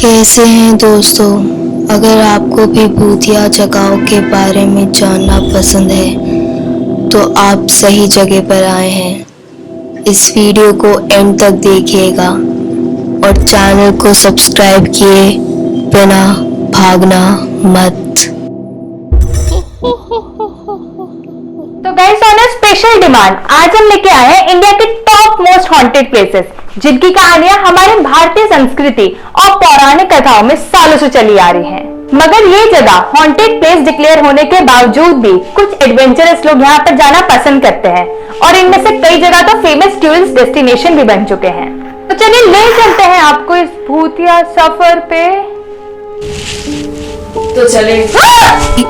कैसे हैं दोस्तों। अगर आपको भी भूतिया जगहों के बारे में जानना पसंद है तो आप सही जगह पर आए हैं। इस वीडियो को एंड तक देखिएगा और चैनल को सब्सक्राइब किए बिना भागना मत। तो guys, on a special demand आज हम लेके आए हैं इंडिया के टॉप मोस्ट हॉन्टेड प्लेसेस, जिनकी कहानियां हमारे भारतीय संस्कृति और पौराणिक कथाओं में सालों से चली आ रही हैं। मगर ये जगह हॉन्टेड प्लेस डिक्लेयर होने के बावजूद भी कुछ एडवेंचरस लोग यहाँ पर जाना पसंद करते हैं और इनमें से कई जगह तो फेमस टूरिस्ट डेस्टिनेशन भी बन चुके हैं। तो चलिए ले चलते हैं आपको इस भूतिया सफर पे। तो चले।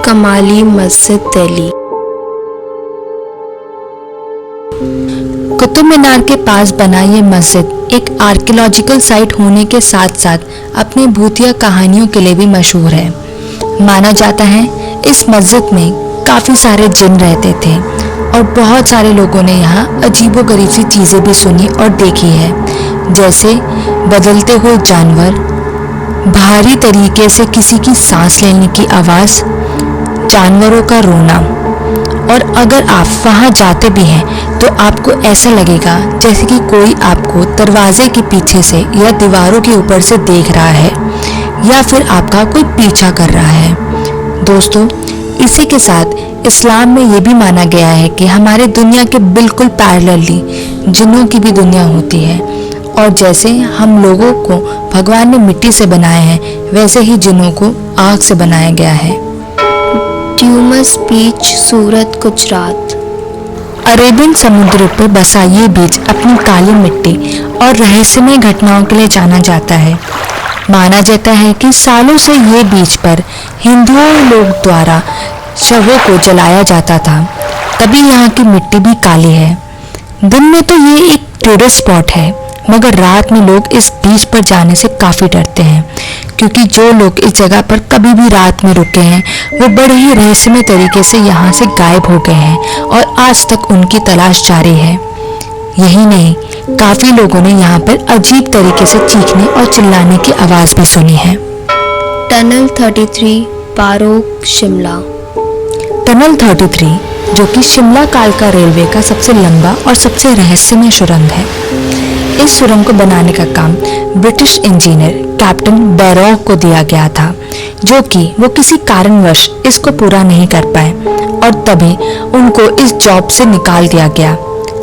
कमाली मस्जिद दिल्ली। कुतुब मीनार के पास बना ये मस्जिद एक आर्कियोलॉजिकल साइट होने के साथ साथ अपनी भूतिया कहानियों के लिए भी मशहूर है। माना जाता है इस मस्जिद में काफी सारे जिन रहते थे और बहुत सारे लोगों ने यहाँ अजीबोगरीब सी चीजें भी सुनी और देखी है, जैसे बदलते हुए जानवर, भारी तरीके से किसी की सांस लेने की आवाज, जानवरों का रोना। और अगर आप वहां जाते भी हैं तो आपको ऐसा लगेगा जैसे कि कोई आपको दरवाजे के पीछे से या दीवारों के ऊपर से देख रहा है या फिर आपका कोई पीछा कर रहा है। दोस्तों, इसी के साथ इस्लाम में ये भी माना गया है कि हमारे दुनिया के बिल्कुल पैरेलली जिन्नों की भी दुनिया होती है और जैसे हम लोगों को भगवान ने मिट्टी से बनाया है वैसे ही जिन्नों को आग से बनाया गया है। ट्यूमस बीच, सूरत, गुजरात। अरेबियन समुद्र पर बसा ये बीच अपनी काली मिट्टी और रहस्यमय घटनाओं के लिए जाना जाता है। माना जाता है कि सालों से ये बीच पर हिंदुओं लोग द्वारा शवों को जलाया जाता था, तभी यहाँ की मिट्टी भी काली है। दिन में तो ये एक टूरिस्ट स्पॉट है, मगर रात में लोग इस बीच पर जाने से काफी डरते हैं, क्योंकि जो लोग इस जगह पर कभी भी रात में रुके हैं वो बड़े ही रहस्यमय तरीके से यहाँ से गायब हो गए हैं और आज तक उनकी तलाश जारी है। यही नहीं, काफी लोगों ने यहाँ पर अजीब तरीके से चीखने और चिल्लाने की आवाज भी सुनी है। टनल 33, पारोक, शिमला। टनल 33 जो कि शिमला कालका रेलवे का सबसे लंबा और सबसे रहस्यमय सुरंग है। इस सुरंग को बनाने का काम ब्रिटिश इंजीनियर कैप्टन बैरॉग को दिया गया था, जो कि वो किसी कारणवश इसको पूरा नहीं कर पाए और तभी उनको इस जॉब से निकाल दिया गया।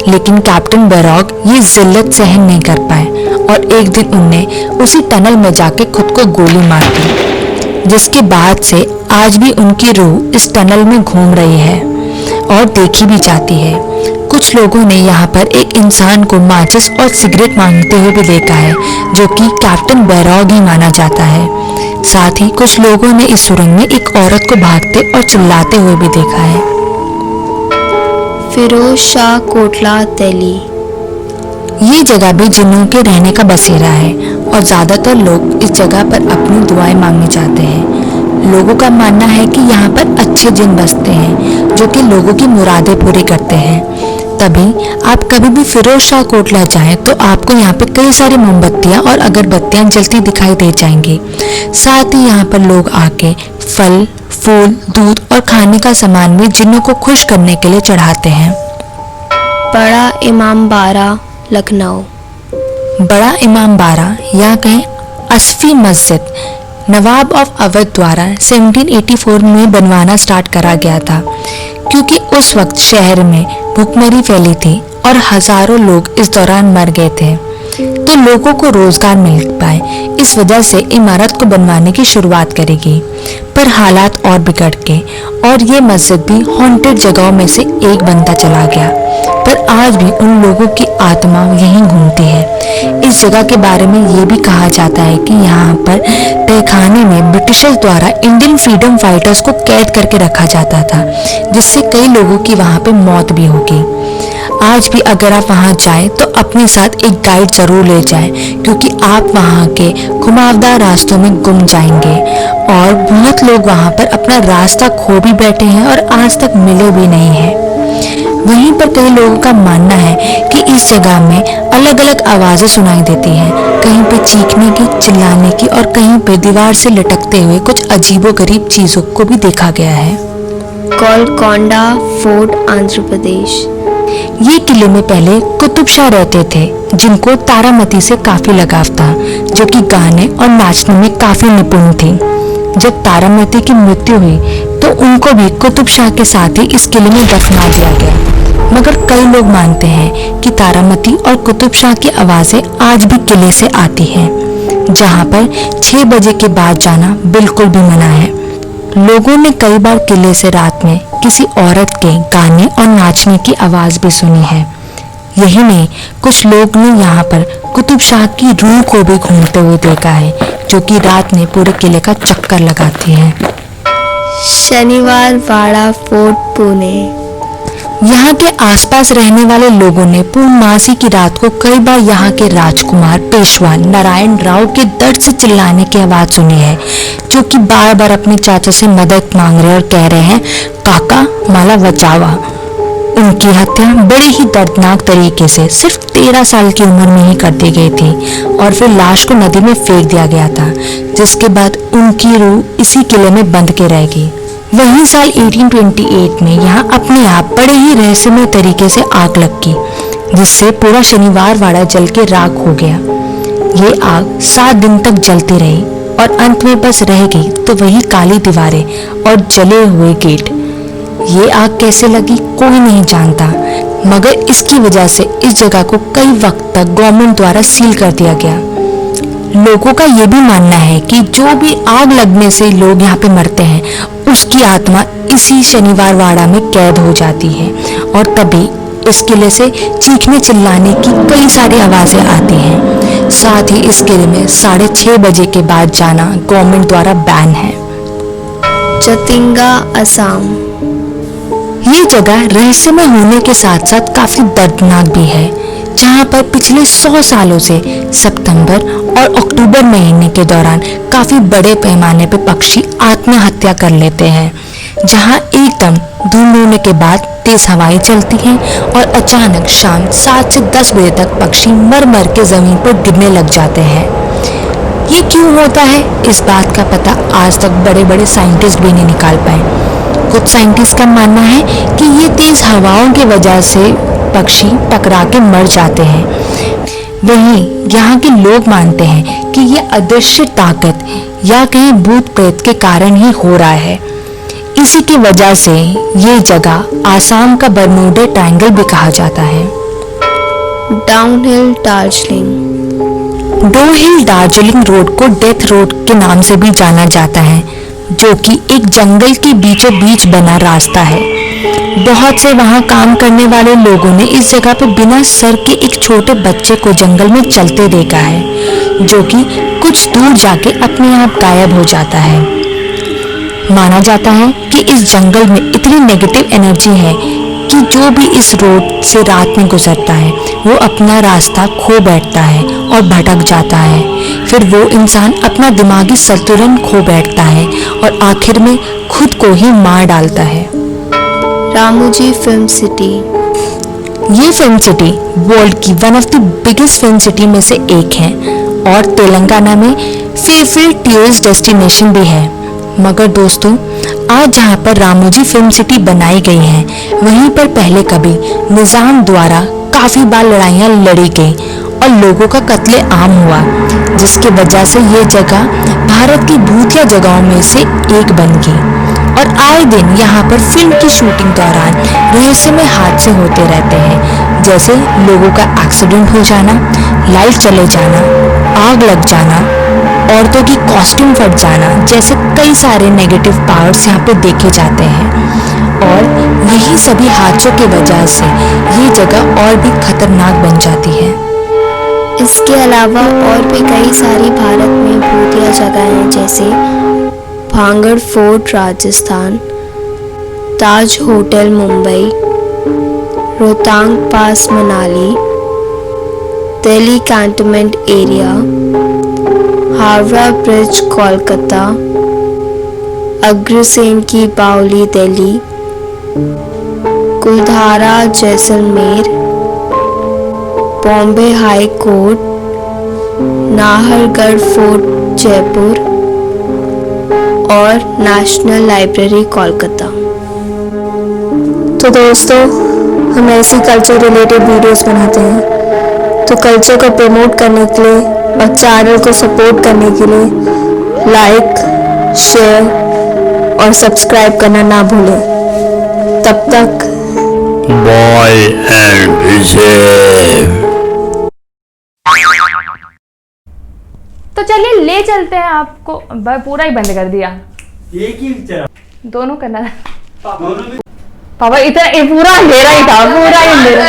लेकिन कैप्टन बैरॉग ये जिल्लत सहन नहीं कर पाए और एक दिन उनने उसी टनल में जाके खुद को गोली मार दी, जिसके बाद से आज भी उनकी रूह इस टनल में घूम रही है और देखी भी जाती है। कुछ लोगों ने यहाँ पर एक इंसान को माचिस और सिगरेट मांगते हुए भी देखा है, जो कि कैप्टन बैरॉग ही माना जाता है। साथ ही कुछ लोगों ने इस सुरंग में एक औरत को भागते और चिल्लाते हुए भी देखा है। फिरोज शाह कोटला, दिल्ली। ये जगह भी जिन्नों के रहने का बसेरा है और ज्यादातर लोग इस जगह पर अपनी दुआएं मांगने जाते हैं। लोगों का मानना है कि यहाँ पर अच्छे जिन बसते हैं जो कि लोगों की मुरादें पूरी करते हैं। तभी आप कभी भी फिरोज शाह कोटला जाएं तो आपको यहाँ पे कई सारी मोमबत्तियां और अगरबत्तियां जलती दिखाई दे जाएंगी। साथ ही यहाँ पर लोग आके फल, फूल, दूध और खाने का सामान भी जिन्नों को खुश करने के लिए चढ़ाते हैं। बड़ा इमाम बाड़ा, लखनऊ। बड़ा इमाम बाड़ा या कहें असफी मस्जिद नवाब ऑफ अवध द्वारा 1784 में बनवाना स्टार्ट करा गया था, क्योंकि उस वक्त शहर में भुखमरी फैली थी और हजारों लोग इस दौरान मर गए थे, तो लोगों को रोजगार मिल पाए, इस वजह से इमारत को बनवाने की शुरुआत करेगी। पर हालात और बिगड़ गए और ये मस्जिद भी हॉन्टेड जगहों में से एक बनता चला गया। पर आज भी उन लोगों की आत्मा यहीं घूमती है। इस जगह के बारे में ये भी कहा जाता है कि यहाँ पर तहखाने में ब्रिटिशर्स द्वारा इंडियन फ्रीडम फाइटर्स को कैद करके रखा जाता था, जिससे कई लोगों की वहाँ पे मौत भी होगी। आज भी अगर आप वहां जाएं तो अपने साथ एक गाइड जरूर ले जाएं, क्योंकि आप वहां के घुमावदार रास्तों में गुम जाएंगे और बहुत लोग वहां पर अपना रास्ता खो भी बैठे हैं और आज तक मिले भी नहीं है। वहीं पर कई लोगों का मानना है कि इस जगह में अलग अलग आवाजें सुनाई देती हैं, कहीं पे चीखने की, चिल्लाने की और कहीं पे दीवार से लटकते हुए कुछ अजीबोगरीब चीजों को भी देखा गया है। गोलकोंडा फोर्ट, आंध्र प्रदेश। ये किले में पहले कुतुब शाह रहते थे, जिनको तारामती से काफी लगाव था, जो कि गाने और नाचने में काफी निपुण थी। जब तारामती की मृत्यु हुई तो उनको भी कुतुब शाह के साथ ही इस किले में दफना दिया गया। मगर कई लोग मानते हैं कि तारामती और कुतुब शाह की आवाजें आज भी किले से आती हैं, जहां पर 6 बजे के बाद जाना बिल्कुल भी मना है। लोगों ने कई बार किले से रात में किसी औरत के गाने और नाचने की आवाज भी सुनी है। यही नहीं, कुछ लोग ने यहाँ पर कुतुब शाह की रूह को भी घूमते हुए देखा है, जो कि रात में पूरे किले का चक्कर लगाती है। शनिवार वाड़ा फोर्ट, पुणे। यहाँ के आसपास रहने वाले लोगों ने पूर्णमासी की रात को कई बार यहाँ के राजकुमार पेशवा नारायण राव के दर्द से चिल्लाने की आवाज सुनी है, जो कि बार बार अपने चाचा से मदद मांग रहे और कह रहे हैं, काका माला बचावा। उनकी हत्या बड़े ही दर्दनाक तरीके से सिर्फ 13 साल की उम्र में ही कर दी गई थी और फिर लाश को नदी में फेंक दिया गया था, जिसके बाद उनकी रूह इसी किले में बंद के रहेगी। वहीं साल 1828 में यहाँ अपने आप बड़े ही रहस्यमय तरीके से आग लगी, जिससे पूरा शनिवार वाड़ा जल के राख हो गया। ये आग 7 दिन तक जलती रही और अंत में बस रह गई तो वही काली दीवारें और जले हुए गेट। ये आग कैसे लगी कोई नहीं जानता, मगर इसकी वजह से इस जगह को कई वक्त तक गवर्नमेंट द्वारा सील कर दिया गया। लोगों का ये भी मानना है कि जो भी आग लगने से लोग यहाँ पे मरते हैं, उसकी आत्मा इसी शनिवार वाड़ा में कैद हो जाती है और तभी इस किले से चीखने चिल्लाने की कई सारी आवाजें आती हैं। साथ ही इस किले में 6:30 बजे के बाद जाना गवर्नमेंट द्वारा बैन है। जतिंगा, असम। ये जगह रहस्यमय होने के साथ साथ काफी दर्दनाक भी है, जहाँ पर पिछले 100 सालों से सितंबर और अक्टूबर महीने के दौरान काफी बड़े पैमाने पर पक्षी आत्महत्या कर लेते हैं, जहाँ एकदम धुंध होने के बाद तेज हवाएं चलती हैं और अचानक शाम 7 से 10 बजे तक पक्षी मर मर के जमीन पर गिरने लग जाते हैं। ये क्यों होता है, इस बात का पता आज तक बड़े बड़े साइंटिस्ट भी नहीं निकाल पाए। कुछ साइंटिस्ट का मानना है कि ये तेज हवाओं की वजह से पक्षी टकरा के मर जाते हैं। वहीं यहाँ के लोग मानते हैं कि ये अदृश्य ताकत या कहीं भूत प्रेत के कारण ही हो रहा है। इसी की वजह से ये जगह आसाम का बरमूडा ट्रायंगल भी कहा जाता है। Downhill, Darjeeling. Downhill Darjeeling road को डेथ रोड के नाम से भी जाना जाता है, जो कि एक जंगल के बीचों बीच बना रास्ता है। बहुत से वहां काम करने वाले लोगों ने इस जगह पर बिना सर के एक छोटे बच्चे को जंगल में चलते देखा है, जो कि कुछ दूर जाके अपने आप गायब हो जाता है। माना जाता है कि इस जंगल में इतनी नेगेटिव एनर्जी है कि जो भी इस रोड से रात में गुजरता है वो अपना रास्ता खो बैठता है और भटक जाता है। फिर वो इंसान अपना दिमागी संतुलन खो बैठता है और आखिर में खुद को ही मार डालता है। Ramoji film city. ये फिल्म सिटी वर्ल्ड की one of the biggest film city में से एक है और तेलंगाना में फेवरेट टूरिस्ट डेस्टिनेशन भी है। मगर दोस्तों, आज जहाँ पर रामोजी फिल्म सिटी बनाई गई है, वहीं पर पहले कभी निजाम द्वारा काफी बार लड़ाइयाँ लड़ी गई और लोगों का कत्ले आम हुआ, जिसकी वजह से ये जगह भारत की भूतिया जगहों में से एक बन गई। और आए दिन यहाँ पर फिल्म की शूटिंग दौरान रहस्यमय हादसे होते रहते हैं, जैसे लोगों का एक्सीडेंट हो जाना, लाइट चले जाना, आग लग जाना, औरतों की कॉस्ट्यूम फट जाना, जैसे कई सारे नेगेटिव पावर्स यहाँ पे देखे जाते हैं। और यही सभी हादसों की वजह से ये जगह और भी खतरनाक बन जाती है। इसके अलावा और भी कई सारी भारत में भूतिया जगह हैं, जैसे Bhangarh fort Rajasthan, Taj hotel Mumbai, Rohtang pass Manali, Delhi cantonment area, Howrah bridge Kolkata, Agrasen की Baoli Delhi, gurudwara Jaisalmer, Bombay high court, Nahargarh fort Jaipur और नेशनल लाइब्रेरी कोलकाता। तो दोस्तों, हम ऐसी कल्चर रिलेटेड वीडियोस बनाते हैं, तो कल्चर को प्रमोट करने के लिए और चैनल को सपोर्ट करने के लिए लाइक, शेयर और सब्सक्राइब करना ना भूलें। तब तक बाय एंड बी सेफ। तो चलिए ले चलते हैं आपको। पूरा ही बंद कर दिया, एक ही दोनों करना पापा, इतना पूरा अंधेरा ही था, पूरा ही अंधेरा।